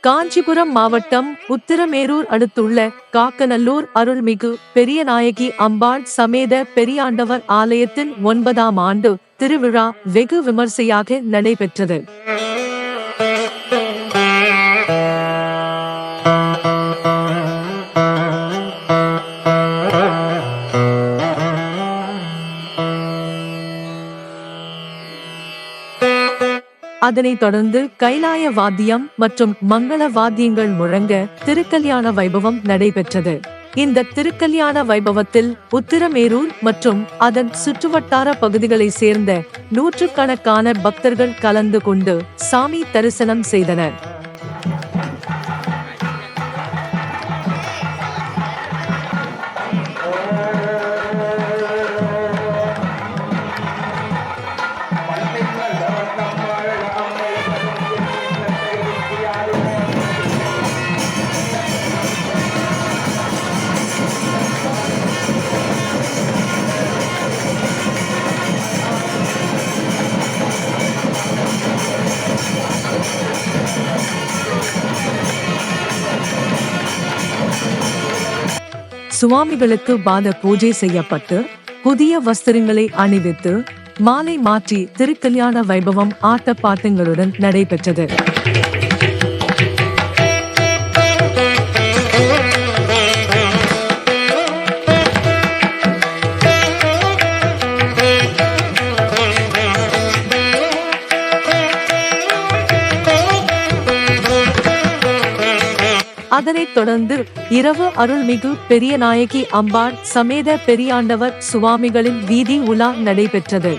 காஞ்சிபுரம் மாவட்டம் உத்திரமேரூர் அடுத்துள்ள காக்கநல்லூர் அருள்மிகு பெரியநாயகி அம்பாள் சமேத பெரியாண்டவர் ஆலயத்தின் 9ஆம் ஆண்டு திருவிழா வெகு விமர்சையாக நடைபெற்றது. அதனைத் தொடர்ந்து கைலாய வாத்தியம் மற்றும் மங்கள வாத்தியங்கள் முழங்க திருக்கல்யாண வைபவம் நடைபெற்றது. இந்த திருக்கல்யாண வைபவத்தில் உத்திரமேரூர் மற்றும் அதன் சுற்றுவட்டார பகுதிகளை சேர்ந்த நூற்றுக்கணக்கான பக்தர்கள் கலந்து கொண்டு சாமி தரிசனம் செய்தனர். சுவாமிகளுக்கு பாத பூஜை செய்யப்பட்டு புதிய வஸ்திரங்களை அணிவித்து மாலை மாற்றி திருக்கல்யாண வைபவம் ஆட்டப்பாட்டங்களுடன் நடைபெற்றது. அதனைத் தொடர்ந்து இரவு அருள்மிகு பெரியநாயகி அம்பாள் சமேத பெரியாண்டவர் சுவாமிகளின் வீதி உலா நடைபெற்றது.